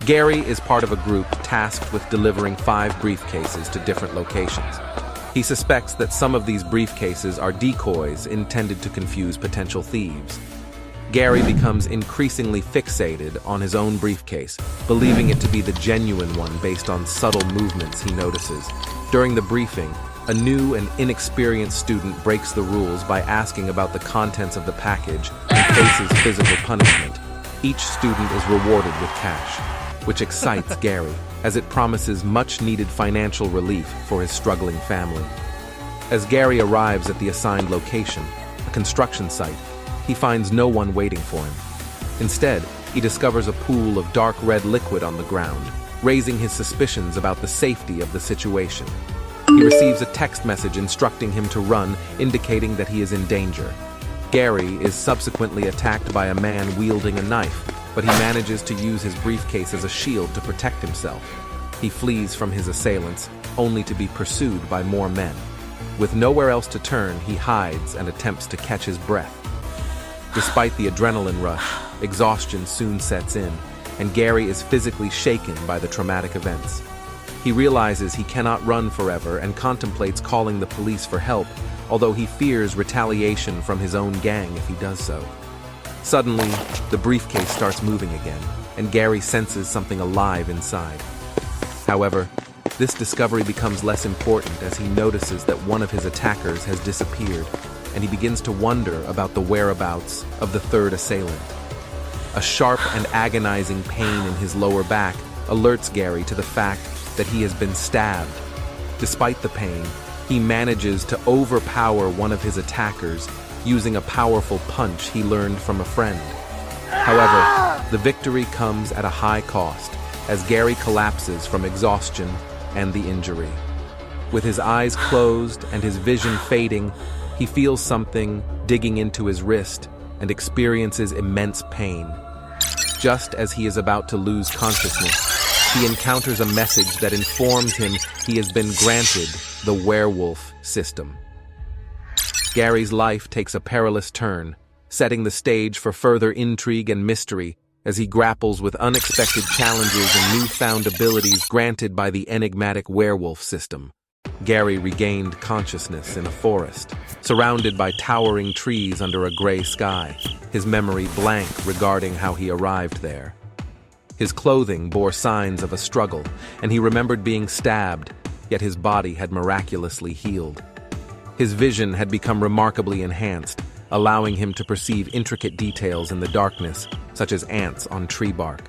Gary is part of a group tasked with delivering 5 briefcases to different locations. He suspects that some of these briefcases are decoys intended to confuse potential thieves. Gary becomes increasingly fixated on his own briefcase, believing it to be the genuine one based on subtle movements he notices. During the briefing, a new and inexperienced student breaks the rules by asking about the contents of the package and faces physical punishment. Each student is rewarded with cash, which excites Gary, as it promises much-needed financial relief for his struggling family. As Gary arrives at the assigned location, a construction site, he finds no one waiting for him. Instead, he discovers a pool of dark red liquid on the ground, raising his suspicions about the safety of the situation. He receives a text message instructing him to run, indicating that he is in danger. Gary is subsequently attacked by a man wielding a knife, but he manages to use his briefcase as a shield to protect himself. He flees from his assailants, only to be pursued by more men. With nowhere else to turn, he hides and attempts to catch his breath. Despite the adrenaline rush, exhaustion soon sets in, and Gary is physically shaken by the traumatic events. He realizes he cannot run forever and contemplates calling the police for help, although he fears retaliation from his own gang if he does so. Suddenly, the briefcase starts moving again, and Gary senses something alive inside. However, this discovery becomes less important as he notices that one of his attackers has disappeared, and he begins to wonder about the whereabouts of the third assailant. A sharp and agonizing pain in his lower back alerts Gary to the fact that he has been stabbed. Despite the pain, he manages to overpower one of his attackers using a powerful punch he learned from a friend. However, the victory comes at a high cost as Gary collapses from exhaustion and the injury. With his eyes closed and his vision fading, he feels something digging into his wrist and experiences immense pain. Just as he is about to lose consciousness, he encounters a message that informs him he has been granted the Werewolf System. Gary's life takes a perilous turn, setting the stage for further intrigue and mystery as he grapples with unexpected challenges and newfound abilities granted by the enigmatic Werewolf System. Gary regained consciousness in a forest, surrounded by towering trees under a gray sky, his memory blank regarding how he arrived there. His clothing bore signs of a struggle, and he remembered being stabbed, yet his body had miraculously healed. His vision had become remarkably enhanced, allowing him to perceive intricate details in the darkness, such as ants on tree bark.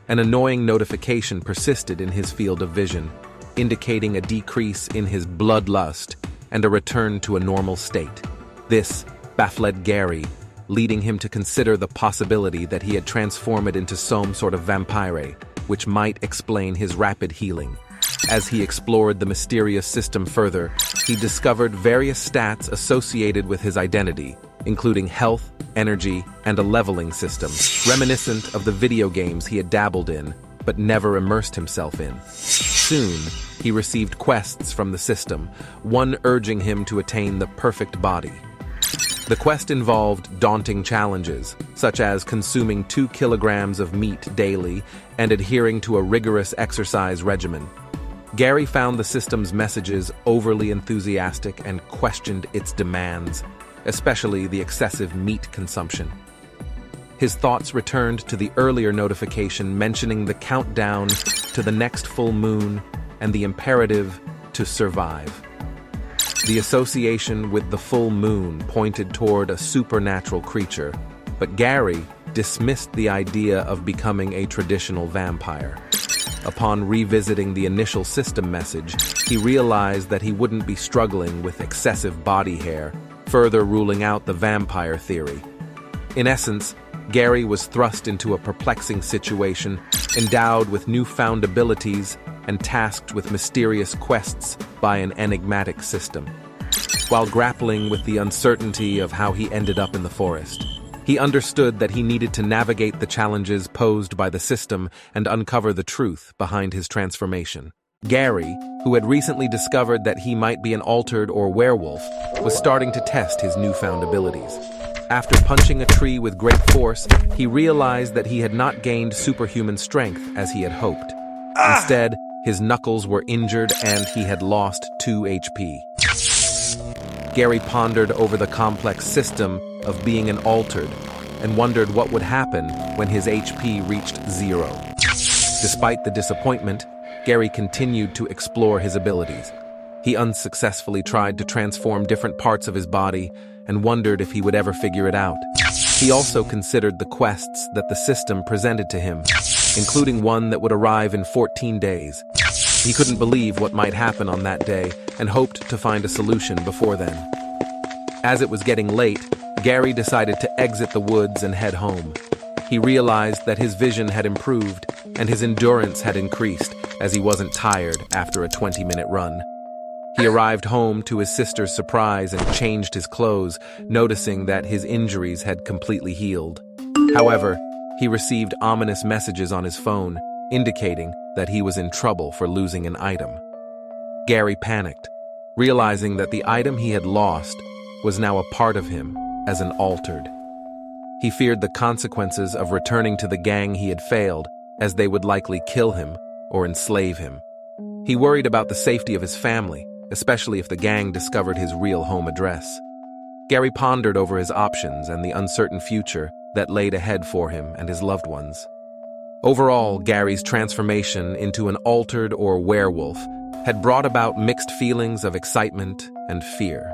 An annoying notification persisted in his field of vision, indicating a decrease in his bloodlust and a return to a normal state. This baffled Gary, leading him to consider the possibility that he had transformed into some sort of vampire, which might explain his rapid healing. As he explored the mysterious system further, he discovered various stats associated with his identity, including health, energy, and a leveling system, reminiscent of the video games he had dabbled in, but never immersed himself in. Soon, he received quests from the system, one urging him to attain the perfect body. The quest involved daunting challenges, such as consuming 2 kilograms of meat daily and adhering to a rigorous exercise regimen. Gary found the system's messages overly enthusiastic and questioned its demands, especially the excessive meat consumption. His thoughts returned to the earlier notification mentioning the countdown to the next full moon and the imperative to survive. The association with the full moon pointed toward a supernatural creature, but Gary dismissed the idea of becoming a traditional vampire. Upon revisiting the initial system message, he realized that he wouldn't be struggling with excessive body hair, further ruling out the vampire theory. In essence, Gary was thrust into a perplexing situation, endowed with newfound abilities and tasked with mysterious quests by an enigmatic system. While grappling with the uncertainty of how he ended up in the forest, he understood that he needed to navigate the challenges posed by the system and uncover the truth behind his transformation. Gary, who had recently discovered that he might be an altered or werewolf, was starting to test his newfound abilities. After punching a tree with great force, he realized that he had not gained superhuman strength as he had hoped. Instead, his knuckles were injured and he had lost 2 HP. Gary pondered over the complex system of being an altered and wondered what would happen when his HP reached 0. Despite the disappointment, Gary continued to explore his abilities. He unsuccessfully tried to transform different parts of his body and wondered if he would ever figure it out. He also considered the quests that the system presented to him, including one that would arrive in 14 days. He couldn't believe what might happen on that day and hoped to find a solution before then. As it was getting late, Gary decided to exit the woods and head home. He realized that his vision had improved and his endurance had increased as he wasn't tired after a 20-minute run. He arrived home to his sister's surprise and changed his clothes, noticing that his injuries had completely healed. However, he received ominous messages on his phone, indicating that he was in trouble for losing an item. Gary panicked, realizing that the item he had lost was now a part of him as an altered. He feared the consequences of returning to the gang he had failed, as they would likely kill him or enslave him. He worried about the safety of his family, especially if the gang discovered his real home address. Gary pondered over his options and the uncertain future that laid ahead for him and his loved ones. Overall, Gary's transformation into an altered or werewolf had brought about mixed feelings of excitement and fear.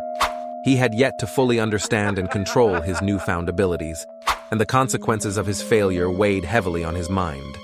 He had yet to fully understand and control his newfound abilities, and the consequences of his failure weighed heavily on his mind.